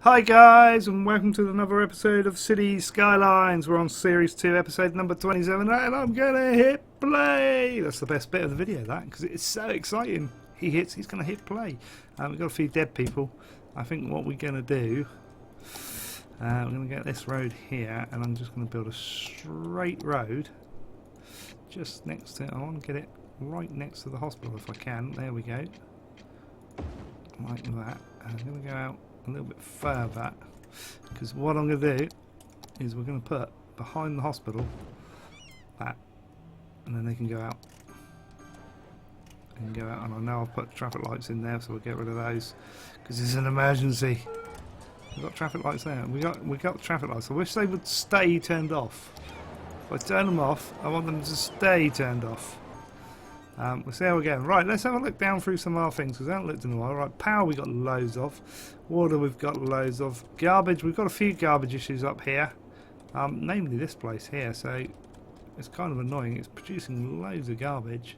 Hi guys, and welcome to another episode of City Skylines. We're on Series 2, episode number 27, and I'm gonna hit play! That's the best bit of the video, that, because it's so exciting. He's gonna hit play. We've got a few dead people. I think what we're gonna do, we're gonna get this road here, and I'm just gonna build a straight road just next to it. I want to get it right next to the hospital if I can. There we go. Like that. I'm gonna go out a little bit further, because what I'm going to do is we're going to put behind the hospital that, and then they can go out and go out. And I know I've put traffic lights in there, so we'll get rid of those because it's an emergency. We've got traffic lights there. We got traffic lights. I wish they would stay turned off. If I turn them off, I want them to stay turned off. We'll see how we're going. Right, let's have a look down through some of our things because I haven't looked in a while. Right, power we've got loads of. Water we've got loads of. Garbage, we've got a few garbage issues up here. Namely this place here, so it's kind of annoying. It's producing loads of garbage.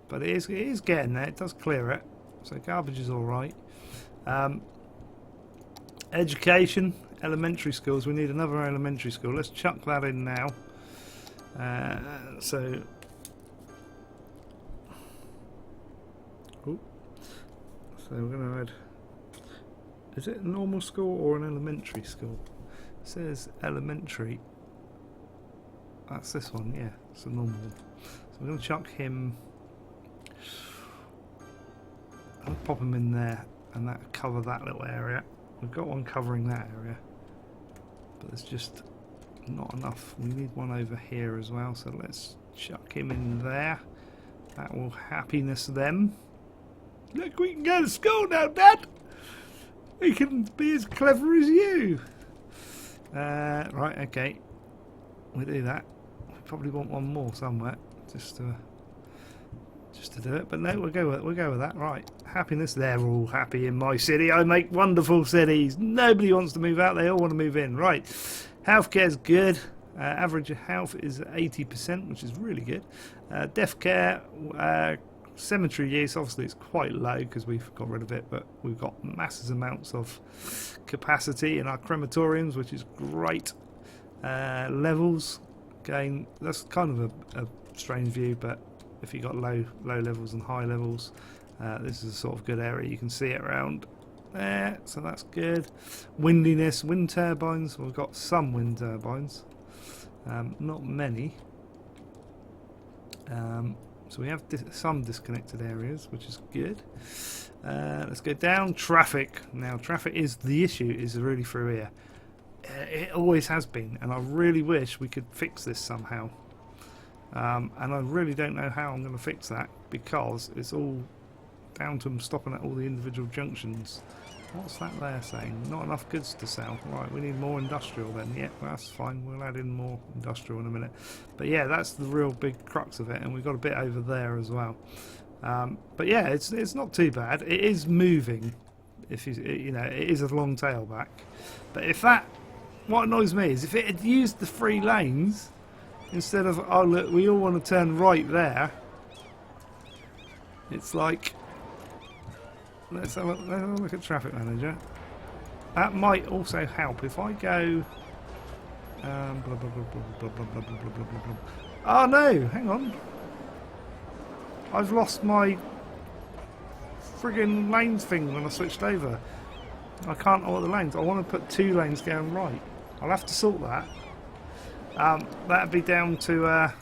But it is getting there. It does clear it. So garbage is alright. Education, elementary schools. We need another elementary school. Let's chuck that in now. So we're going to add, is it a normal school or an elementary school? It says elementary. That's this one, yeah, it's a normal one. So we're going to chuck him, I'll pop him in there and that cover that little area. We've got one covering that area, but there's just not enough. We need one over here as well, so let's chuck him in there. That will happiness them. Look, we can go to school now, Dad! We can be as clever as you! Right, okay. We'll do that. We probably want one more somewhere, just to do it. But no, we'll go with that. Right, happiness. They're all happy in my city. I make wonderful cities. Nobody wants to move out. They all want to move in. Right, healthcare's good. Average health is 80%, which is really good. Death care. Cemetery use, obviously it's quite low because we've got rid of it, but we've got massive amounts of capacity in our crematoriums, which is great. Levels, again, that's kind of a strange view, but if you've got low levels and high levels, this is a sort of good area. You can see it around there, so that's good. Windiness, wind turbines, we've got some wind turbines, not many. So we have some disconnected areas, which is good. Let's go down. Traffic. Now, traffic is the issue, is really through here. It always has been, and I really wish we could fix this somehow. And I really don't know how I'm going to fix that, because it's all down to them stopping at all the individual junctions. What's that there saying? Not enough goods to sell. Right, we need more industrial then. Yeah, well, that's fine. We'll add in more industrial in a minute. But yeah, that's the real big crux of it, and we've got a bit over there as well. But yeah, it's not too bad. It is moving. If you know, it is a long tail back. But if that, what annoys me is if it had used the 3 lanes instead of, oh look, we all want to turn right there. It's like, let's have a look at Traffic Manager. That might also help if I go. Blah, blah, blah, blah, blah, blah, blah, blah, blah, blah, blah. Oh no! Hang on. I've lost my friggin' lanes thing when I switched over. I can't alter the lanes. I want to put 2 lanes going right. I'll have to sort that. That'd be down to. Oh,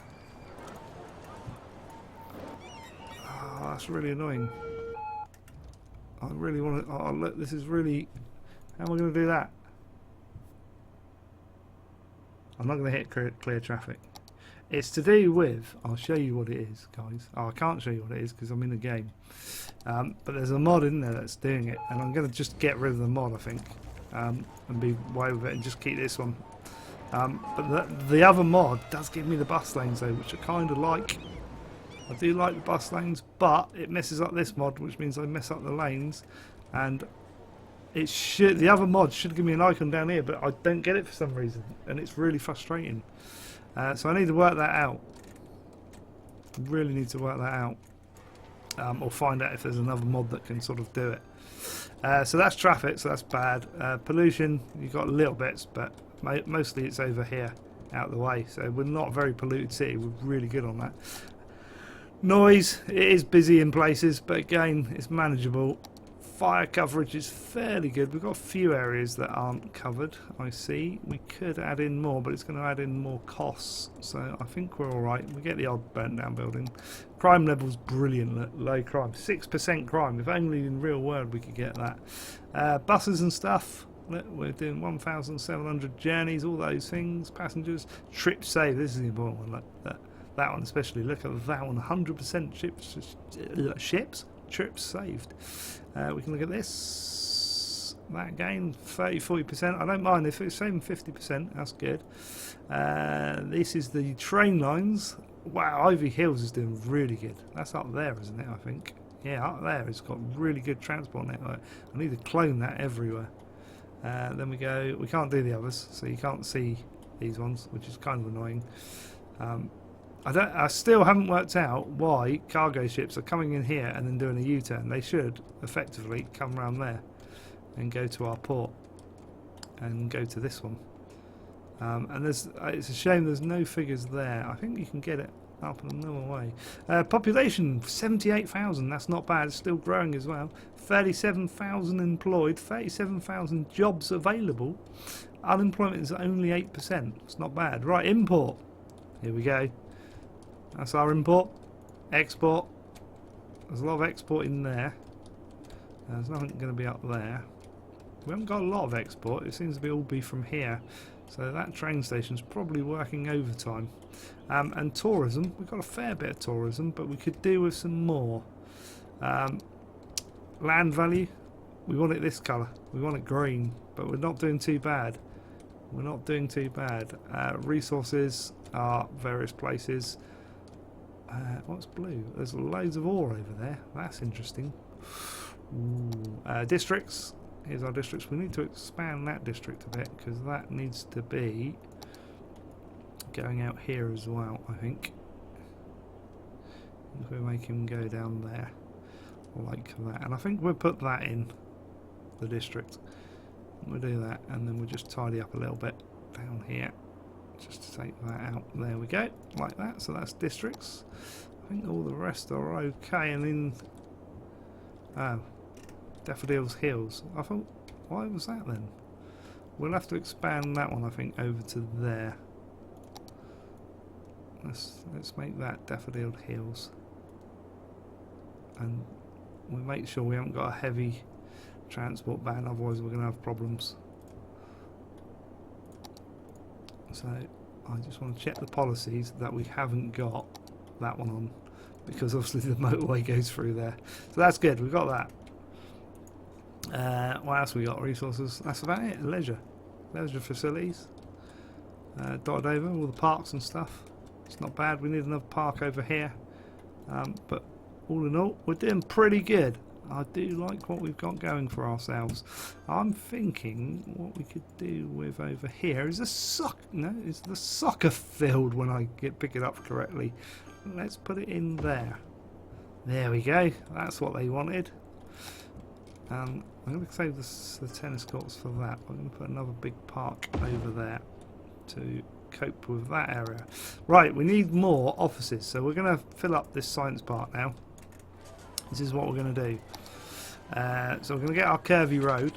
that's really annoying. I really want to. Oh, look, this is really. How am I going to do that? I'm not going to hit clear traffic. It's to do with. I'll show you what it is, guys. Oh, I can't show you what it is because I'm in the game. But there's a mod in there that's doing it, and I'm going to just get rid of the mod, I think, and be away with it and just keep this one. But the other mod does give me the bus lanes though, which I kind of like. I do like the bus lanes, but it messes up this mod, which means I mess up the lanes, and it should. The other mod should give me an icon down here, but I don't get it for some reason, and it's really frustrating. So I need to work that out. Really need to work that out, or find out if there's another mod that can sort of do it. So that's traffic, so that's bad. Pollution, you've got little bits, but mostly it's over here, out of the way. So we're not a very polluted city. We're really good on that. Noise, it is busy in places, but again, it's manageable. Fire coverage is fairly good. We've got a few areas that aren't covered, I see. We could add in more, but it's going to add in more costs. So I think we're alright. We get the odd burnt down building. Crime level's brilliant, low crime. 6% crime. If only in real world we could get that. Buses and stuff. We're doing 1,700 journeys, all those things. Passengers. Trips saved. This is the important one. Like that one especially. Look at that one. 100% ships. Trips saved. We can look at this. That again, 30-40%. I don't mind if it's saving 50%. That's good. This is the train lines. Wow, Ivy Hills is doing really good. That's up there, isn't it? I think. Yeah, up there. It's got really good transport network. I need to clone that everywhere. Then we go. We can't do the others, so you can't see these ones, which is kind of annoying. I still haven't worked out why cargo ships are coming in here and then doing a U-turn. They should effectively come around there and go to our port and go to this one. And it's a shame there's no figures there. I think you can get it up another way. Population 78,000. That's not bad. It's still growing as well. 37,000 employed. 37,000 jobs available. Unemployment is only 8%. It's not bad. Right, import. Here we go. That's our import. Export. There's a lot of export in there. There's nothing going to be up there. We haven't got a lot of export. It seems to all be from here. So that train station's probably working overtime. And tourism. We've got a fair bit of tourism, but we could do with some more. Land value. We want it this colour. We want it green, but we're not doing too bad. We're not doing too bad. Resources are various places. What's blue? There's loads of ore over there. That's interesting. Districts. Here's our districts. We need to expand that district a bit because that needs to be going out here as well, I think. If we make him go down there like that. And I think we'll put that in the district. We'll do that and then we'll just tidy up a little bit down here. Just to take that out. There we go. Like that. So that's districts. I think all the rest are okay. And then... Oh. Daffodils Hills. I thought... Why was that then? We'll have to expand that one, I think, over to there. Let's make that Daffodil Hills. And we'll make sure we haven't got a heavy transport ban, otherwise we're going to have problems. So I just want to check the policies that we haven't got that one on, because obviously the motorway goes through there. So that's good, we've got that. What else we got? Resources. That's about it. Leisure facilities. Dotted over all the parks and stuff. It's not bad. We need another park over here. But all in all, we're doing pretty good. I do like what we've got going for ourselves. I'm thinking what we could do with over here is it's the soccer field when I pick it up correctly. Let's put it in there. There we go. That's what they wanted. I'm going to save the tennis courts for that. I'm going to put another big park over there to cope with that area. Right, we need more offices, so we're going to fill up this science park now. This is what we're going to do. So we're going to get our curvy road.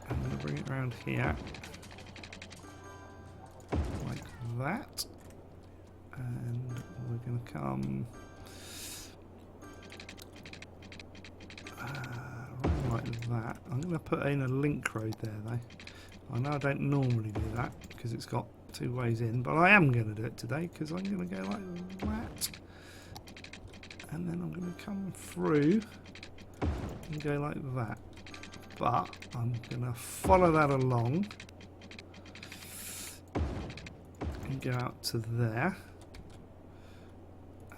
I'm going to bring it around here. Like that. And we're going to come... like that. I'm going to put in a link road there though. I know I don't normally do that because it's got two ways in, but I am going to do it today because I'm going to go like that. And then I'm going to come through and go like that. But I'm going to follow that along and go out to there.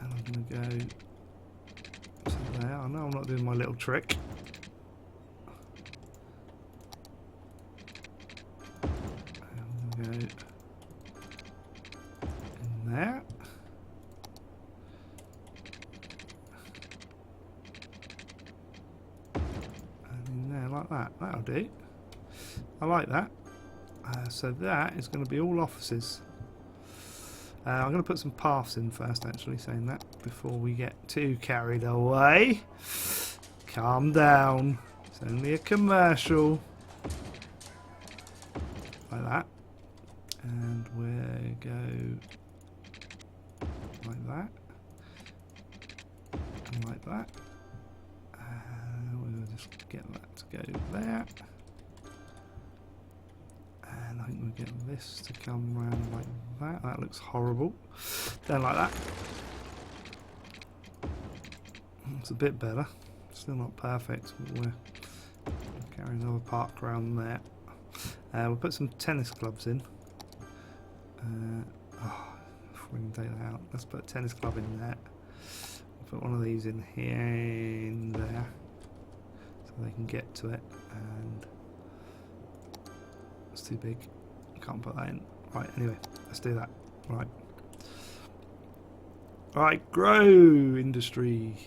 And I'm going to go to there. I know I'm not doing my little trick. And I'm going to go in there. that. That'll do. I like that. So that is going to be all offices. I'm going to put some paths in first, actually, saying that, before we get too carried away. Calm down. It's only a commercial. Like that. And we'll go like that. And like that. We'll just get that to go there. And I think we'll get this to come round like that. That looks horrible. Then like that. It's a bit better. Still not perfect, but we'll carry another park around there. We'll put some tennis clubs in. If we can take that out, let's put a tennis club in there. We'll put one of these in here, in there, so they can get to it. And it's too big. Can't put that in. Right. Anyway, let's do that. Right. Right. Grow industry.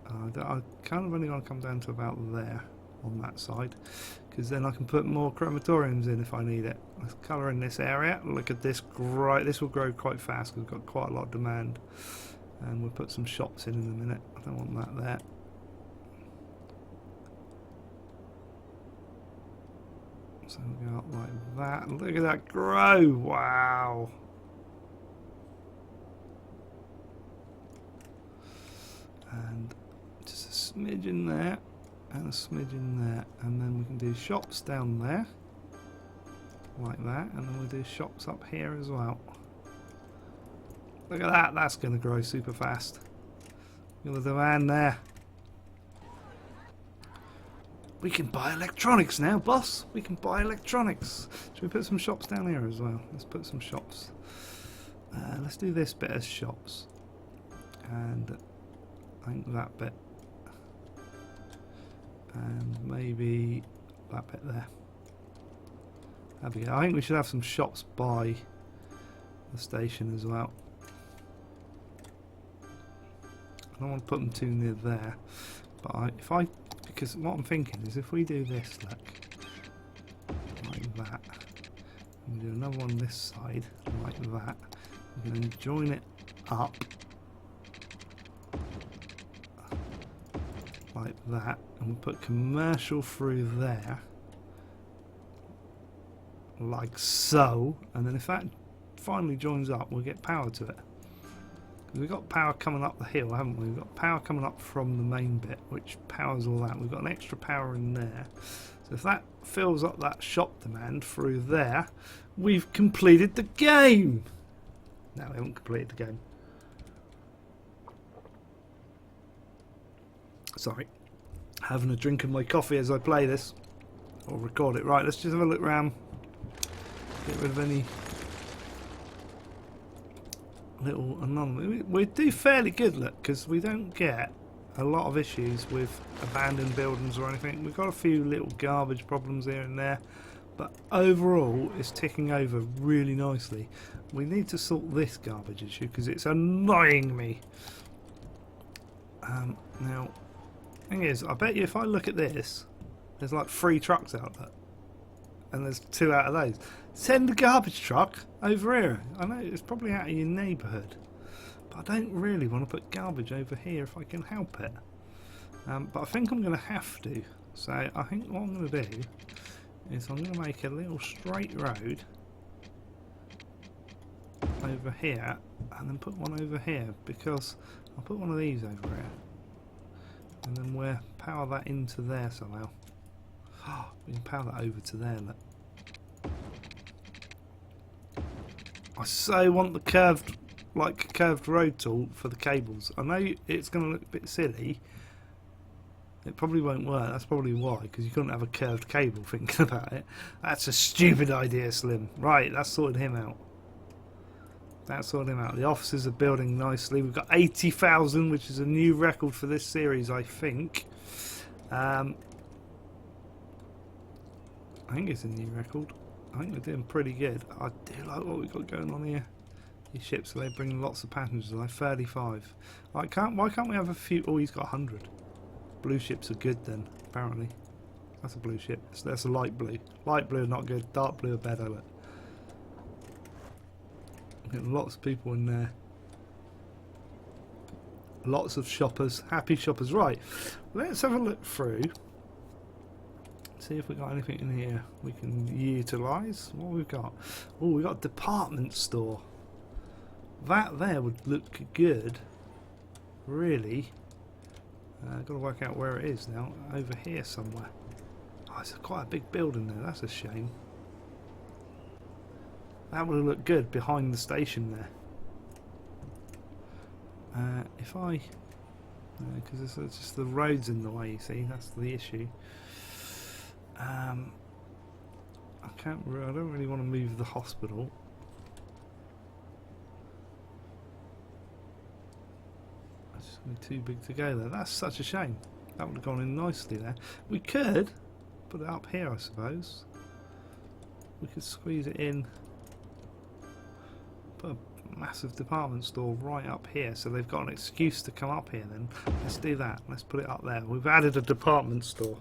I kind of only want to come down to about there on that side, because then I can put more crematoriums in if I need it. Let's colour in this area. Look at this. This will grow quite fast because we've got quite a lot of demand. And we'll put some shops in a minute. I don't want that there. So we'll go up like that. Look at that grow! Wow! And just a smidge in there, and a smidge in there, and then we can do shops down there, like that, and then we'll do shops up here as well. Look at that, that's going to grow super fast. Look at the demand there. We can buy electronics now, boss. We can buy electronics. Should we put some shops down here as well? Let's put some shops. Let's do this bit as shops. And I think that bit. And maybe that bit there. There we go. I think we should have some shops by the station as well. I don't want to put them too near there. But because what I'm thinking is if we do this, look, like that, and we do another one this side, like that, we can then join it up, like that, and we'll put commercial through there, like so, and then if that finally joins up, we'll get power to it. We've got power coming up the hill, haven't we? We've got power coming up from the main bit, which powers all that. We've got an extra power in there. So if that fills up that shop demand through there, we've completed the game! No, we haven't completed the game. Sorry. Having a drink of my coffee as I play this. Or record it. Right, let's just have a look round. Get rid of any little anomaly. We do fairly good, look, because we don't get a lot of issues with abandoned buildings or anything. We've got a few little garbage problems here and there, but overall it's ticking over really nicely. We need to sort this garbage issue because it's annoying me. Now, thing is, I bet you if I look at this, there's like 3 trucks out there, and there's 2 out of those. Send a garbage truck over here. I know it's probably out of your neighbourhood, but I don't really want to put garbage over here if I can help it. But I think I'm going to have to. So I think what I'm going to do is I'm going to make a little straight road over here and then put one over here, because I'll put one of these over here and then we'll power that into there somehow. We can power that over to there, look. I so want the curved road tool for the cables. I know it's going to look a bit silly. It probably won't work. That's probably why, because you couldn't have a curved cable thinking about it. That's a stupid idea, Slim. Right, that's sorted him out. That's sorted him out. The offices are building nicely. We've got 80,000, which is a new record for this series, I think. I think it's a new record. I think we're doing pretty good. I do like what we've got going on here. These ships, they bring lots of passengers. Like 35. Why can't we have a few? Oh, he's got 100. Blue ships are good then, apparently. That's a blue ship. So that's a light blue. Light blue are not good. Dark blue are better. Look. Getting lots of people in there. Lots of shoppers. Happy shoppers. Right. Let's have a look through. See if we got anything in here we can utilise. What we've got? Oh, we've got a department store. That there would look good. Really. Got to work out where it is now. Over here somewhere. Oh, it's quite a big building there. That's a shame. That would have looked good behind the station there. If I... because it's just the road's in the way, you see. That's the issue. I don't really want to move the hospital. It's going to be too big to go there. That's such a shame. That would have gone in nicely there. We could put it up here, I suppose. We could squeeze it in. Put a massive department store right up here, so they've got an excuse to come up here then. Let's do that. Let's put it up there. We've added a department store.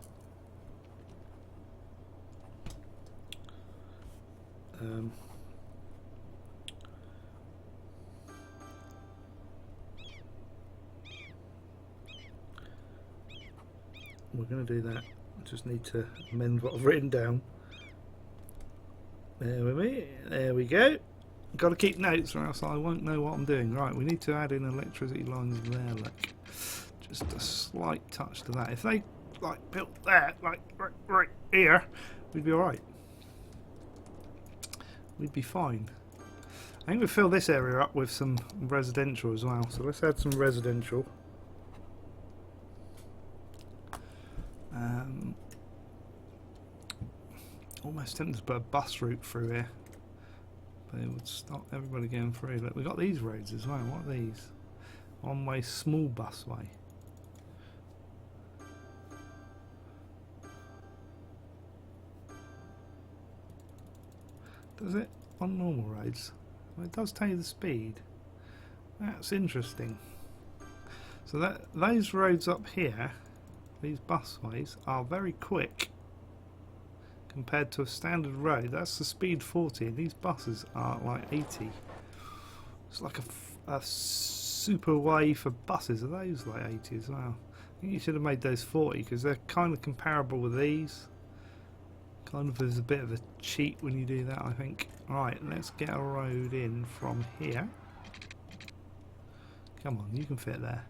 We're going to do that. I just need to amend what I've written down. There we go. Got to keep notes or else I won't know what I'm doing. Right, we need to add in electricity lines there, look. Just a slight touch to that. If they like built that, like right here, we'd be alright. We'd be fine. I think we'll fill this area up with some residential as well. So let's add some residential. Almost tempted to put a bus route through here. But it would stop everybody going through. Look, we've got these roads as well. What are these? One-way small busway. Does it on normal roads? Well, it does tell you the speed. That's interesting. So that those roads up here, these busways, are very quick compared to a standard road. That's the speed 40, and these buses are like 80. It's like a super way for buses. Are those like 80 as well? I think you should have made those 40 because they're kind of comparable with these. Kind of is a bit of a cheat when you do that, I think. Right, let's get a road in from here. Come on, you can fit there.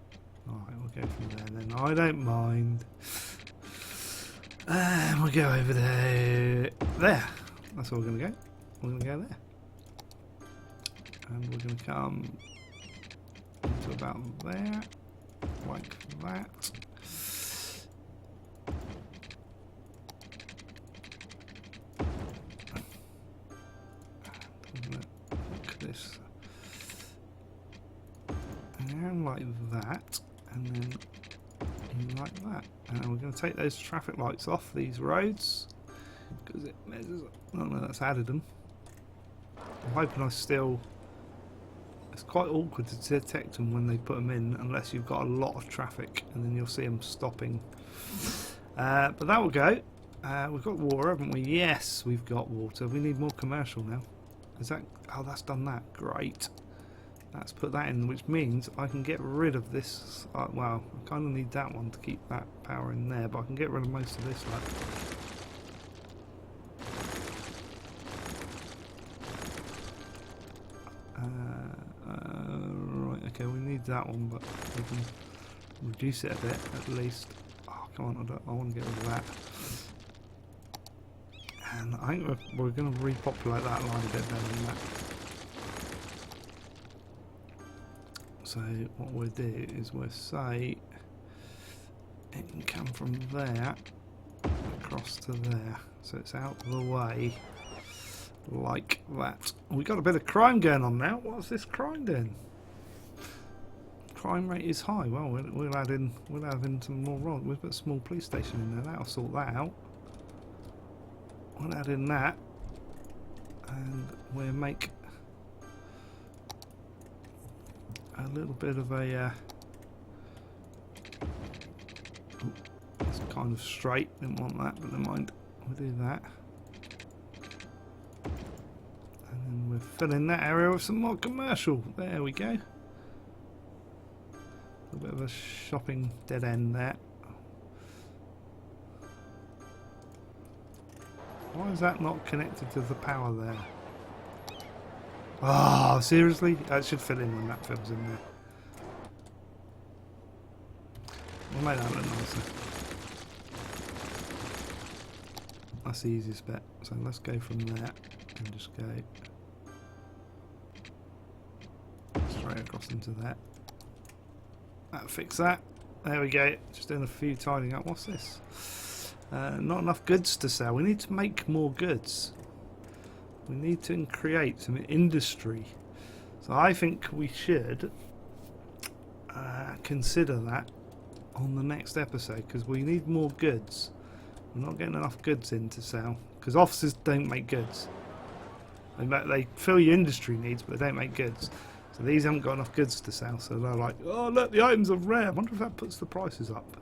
Alright, we'll go from there then. I don't mind. And we'll go over there. There! That's where we're going to go. We're going to go there. And we're going to come to about there. Like that. Look at this. And like that. And then like that. And we're going to take those traffic lights off these roads because it messes up. Oh no, that's added them. I'm hoping I still... It's quite awkward to detect them when they put them in unless you've got a lot of traffic, and then you'll see them stopping. But that will go. We've got water, haven't we? Yes, we've got water. We need more commercial now. Is that... Oh, that's done that. Great. Let's put that in, which means I can get rid of this. Well, I kind of need that one to keep that power in there, but I can get rid of most of this. Right, okay, we need that one, but we can reduce it a bit at least. Oh, come on, I want to get rid of that. And I think we're going to repopulate that line a bit better than that. So what we'll do is we'll say it can come from there across to there, so it's out of the way like that. We got a bit of crime going on now. What's this crime doing? Crime rate is high. Well, we'll add in some more wrong. We've got a small police station in there. That'll sort that out. We'll add in that, and we'll make a little bit of a It's kind of straight, didn't want that, but never mind. We'll do that. And then we'll fill in that area with some more commercial. There we go. A bit of a shopping dead end there. Why is that not connected to the power there? Oh, seriously? That should fill in when that fills in there. We'll make that look nicer. That's the easiest bit. So let's go from there and just go straight across into that. That'll fix that. There we go. Just doing a few tidying up. What's this? Not enough goods to sell. We need to make more goods. We need to create some industry. So I think we should consider that on the next episode, because we need more goods. We're not getting enough goods in to sell, because offices don't make goods. They fill your industry needs, but they don't make goods. So these haven't got enough goods to sell, so they're like, oh look, the items are rare. I wonder if that puts the prices up.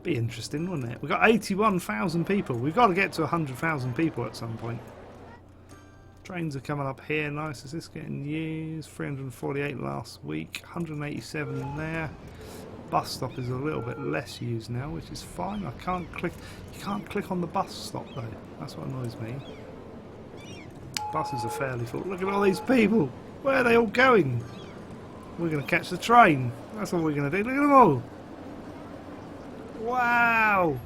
Be interesting, wouldn't it? We've got 81,000 people. We've got to get to 100,000 people at some point. Trains are coming up here. Nice. Is this getting used? 348 last week. 187 there. Bus stop is a little bit less used now, which is fine. I can't click. You can't click on the bus stop though. That's what annoys me. Buses are fairly full. Look at all these people. Where are they all going? We're going to catch the train. That's what we're going to do. Look at them all. Wow.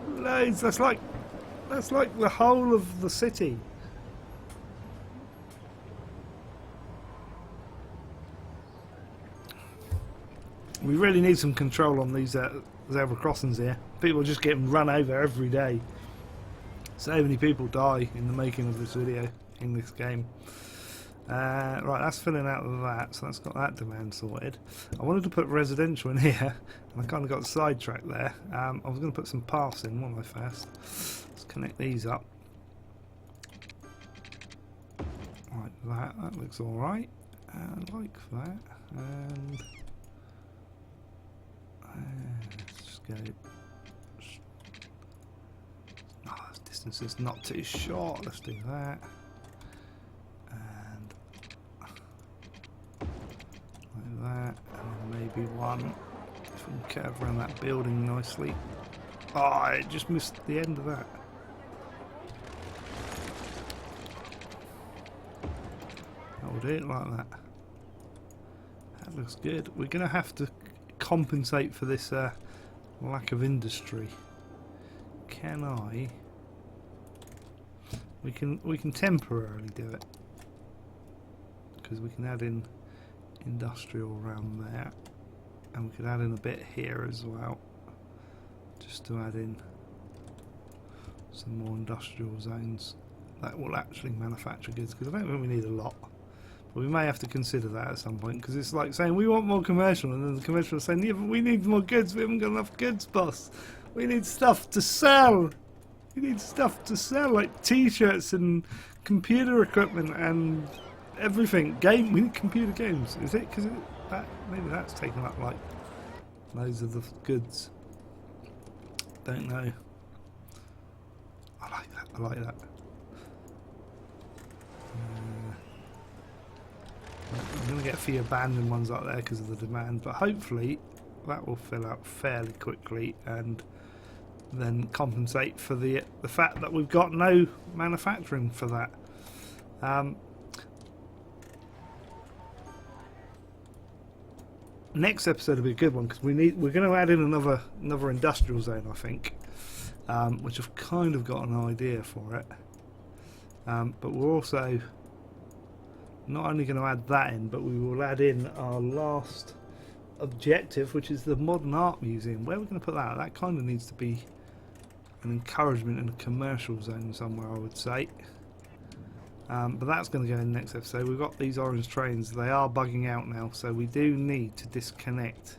Loads. That's like the whole of the city. We really need some control on these zebra crossings here. People are just getting run over every day. So many people die in the making of this video, in this game. Right, that's filling out of that, so that's got that demand sorted. I wanted to put residential in here, and I kind of got sidetracked there. I was going to put some paths in, wasn't I, first? Let's connect these up. Like that, that looks alright. Like that, and let's just go. Oh, this distance is not too short. Let's do that. And like that, and then maybe one. If we can curve around that building nicely. Oh, I just missed the end of that. That will do it like that. That looks good. We're going to have to compensate for this lack of industry. Can I? We can temporarily do it, because we can add in industrial around there, and we could add in a bit here as well, just to add in some more industrial zones that will actually manufacture goods, because I don't think we need a lot. But we may have to consider that at some point, because it's like saying we want more commercial, and then the commercial is saying, yeah, but we need more goods. We haven't got enough goods, boss. We need stuff to sell. We need stuff to sell, like T-shirts and computer equipment and everything. We need computer games. Is it? Because maybe that's taken up like loads of the goods. Don't know. I like that. I like that. I'm going to get a few abandoned ones out there because of the demand, but hopefully that will fill out fairly quickly and then compensate for the fact that we've got no manufacturing for that. Next episode will be a good one, because we're going to add in another industrial zone, I think, which I've kind of got an idea for it. But we're also not only going to add that in, but we will add in our last objective, which is the Modern Art Museum. Where are we going to put that? That kind of needs to be an encouragement in a commercial zone somewhere, I would say. But that's going to go in the next episode. We've got these orange trains. They are bugging out now, so we do need to disconnect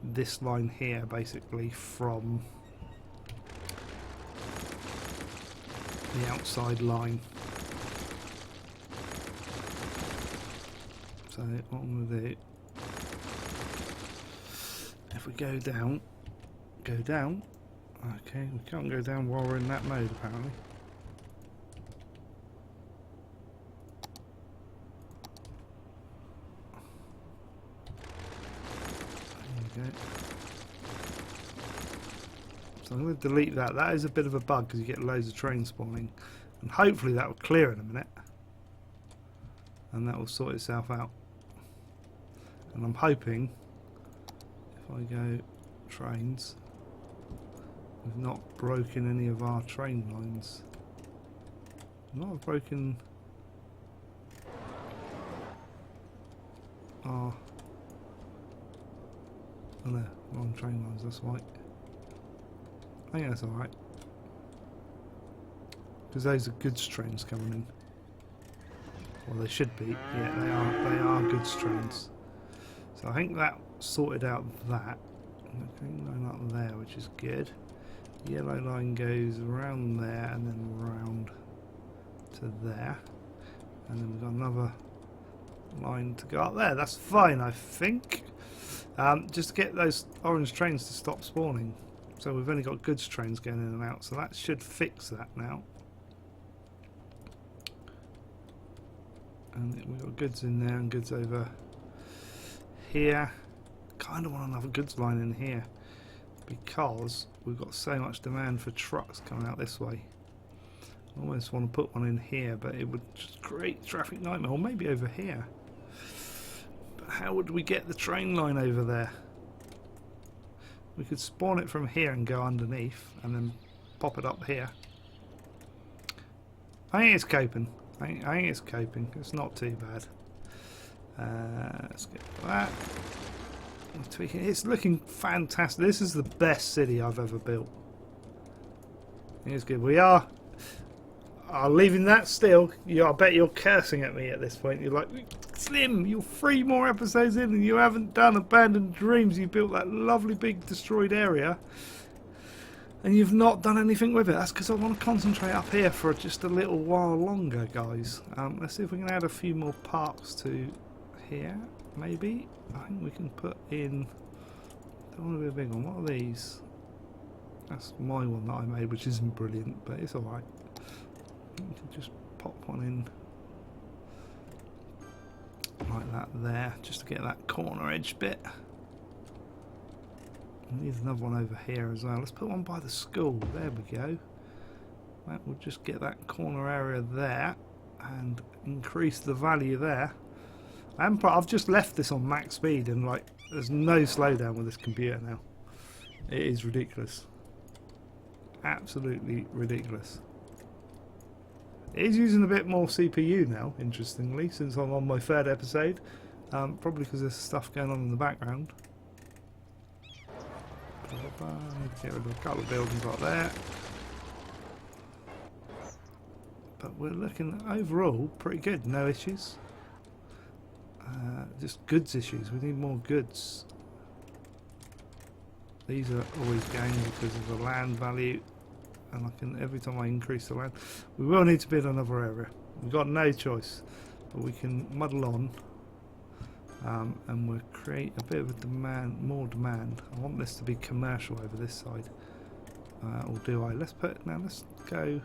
this line here, basically, from the outside line. So what I'm going to do, if we go down, okay, we can't go down while we're in that mode apparently. There we go. So I'm going to delete that. That is a bit of a bug because you get loads of trains spawning. And hopefully that will clear in a minute. And that will sort itself out. And I'm hoping if I go trains, we've not broken any of our train lines. Not broken our... Oh no, wrong train lines, that's right. I think that's alright. Because those are goods trains coming in. Well, they should be. Yeah, they are goods trains. So I think that sorted out that. Green line up there, which is good. Yellow line goes around there and then round to there. And then we've got another line to go up there. That's fine, I think. Just to get those orange trains to stop spawning. So we've only got goods trains going in and out, so that should fix that now. And we've got goods in there and goods over here. Kind of want another goods line in here because we've got so much demand for trucks coming out this way. I almost want to put one in here, but it would just create traffic nightmare. Or maybe over here. But how would we get the train line over there? We could spawn it from here and go underneath and then pop it up here. I think it's coping. I think it's coping. It's not too bad. Let's get that. It's looking fantastic. This is the best city I've ever built. It's good. We are leaving that still. I bet you're cursing at me at this point. You're like, Slim, you're 3 more episodes in and you haven't done Abandoned Dreams. You built that lovely big destroyed area and you've not done anything with it. That's because I want to concentrate up here for just a little while longer, guys. Let's see if we can add a few more parks to here, maybe. I think we can put in... Don't want to be a big one. What are these? That's my one that I made, which isn't brilliant, but it's alright. We can just pop one in like that there, just to get that corner edge bit. There's another one over here as well. Let's put one by the school. There we go. That will just get that corner area there and increase the value there. I've just left this on max speed and like there's no slowdown with this computer now. It is ridiculous. Absolutely ridiculous. It is using a bit more CPU now, interestingly, since I'm on my 3rd episode. Probably because there's stuff going on in the background. Need to get rid of a couple of buildings like there. But we're looking overall pretty good, no issues. Just goods issues, we need more goods. These are always going because of the land value. And every time I increase the land, we will need to build another area. We've got no choice, but we can muddle on, and we'll create a bit of a demand, more demand. I want this to be commercial over this side, or do I? Let's go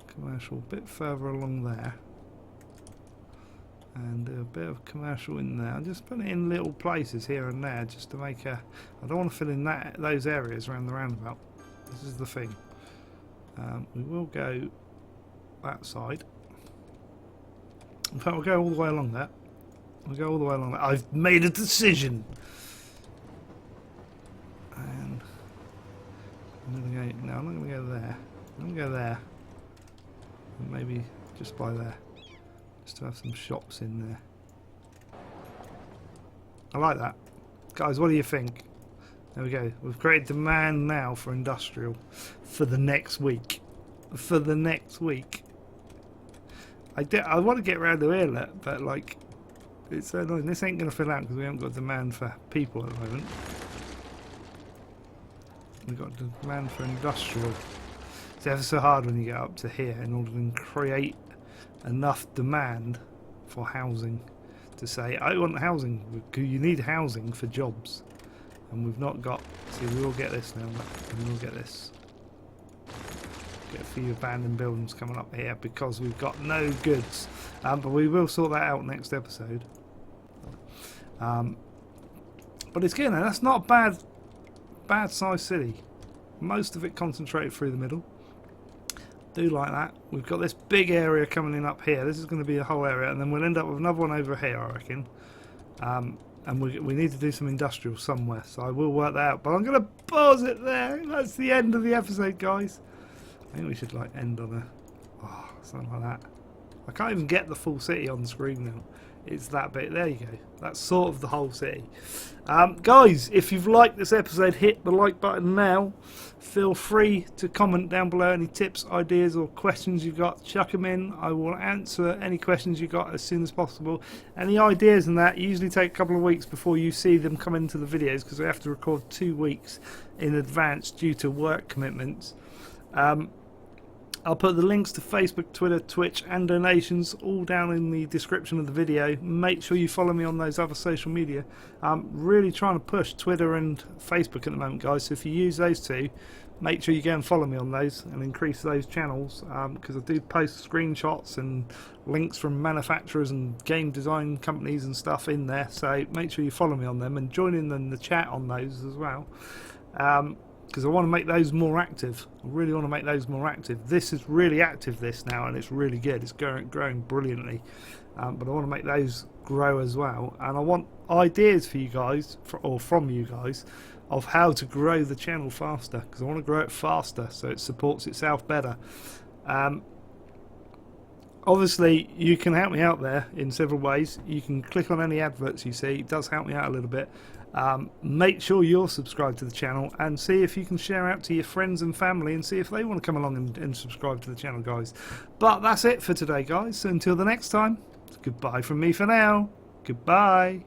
commercial a bit further along there, and do a bit of commercial in there. I'm just putting it in little places here and there, just to make a. I don't want to fill in those areas around the roundabout. This is the thing. We will go that side. In fact, we'll go all the way along that. We'll go all the way along that. I've made a decision. And I'm going to go. No, I'm not going to go there. I'm going to go there. And maybe just by there, just to have some shops in there. I like that, guys. What do you think? There we go. We've created demand now for industrial for the next week. For the next week. I want to get around to here, but like, it's so annoying. This ain't going to fill out because we haven't got demand for people at the moment. We've got demand for industrial. It's ever so hard when you get up to here in order to create enough demand for housing. to say, I want housing. You need housing for jobs. And we've not got... See, we will get this now. We will get this. Get a few abandoned buildings coming up here because we've got no goods. But we will sort that out next episode. But it's good. That's not a bad sized city. Most of it concentrated through the middle. Do like that. We've got this big area coming in up here. This is going to be a whole area, and then we'll end up with another one over here, I reckon. And we need to do some industrial somewhere, so I will work that out. But I'm going to pause it there. That's the end of the episode, guys. I think we should like end on something like that. I can't even get the full city on the screen now. It's that bit. There you go. That's sort of the whole city. Guys, if you've liked this episode, hit the like button now. Feel free to comment down below any tips, ideas or questions you've got. Chuck them in. I will answer any questions you've got as soon as possible. Any ideas and that usually take a couple of weeks before you see them come into the videos because we have to record 2 weeks in advance due to work commitments. I'll put the links to Facebook, Twitter, Twitch and donations all down in the description of the video. Make sure you follow me on those other social media. I'm really trying to push Twitter and Facebook at the moment, guys, so if you use those two, make sure you go and follow me on those and increase those channels, because I do post screenshots and links from manufacturers and game design companies and stuff in there, so make sure you follow me on them and join in the chat on those as well. Because I want to make those more active. I really want to make those more active. This is really active this now, and it's really good. It's growing brilliantly. But I want to make those grow as well. And I want ideas for you guys, or from you guys, of how to grow the channel faster. Because I want to grow it faster so it supports itself better. Obviously, you can help me out there in several ways. You can click on any adverts you see. It does help me out a little bit. Make sure you're subscribed to the channel and see if you can share out to your friends and family and see if they want to come along and subscribe to the channel, guys. But that's it for today, guys. So until the next time, goodbye from me for now. Goodbye.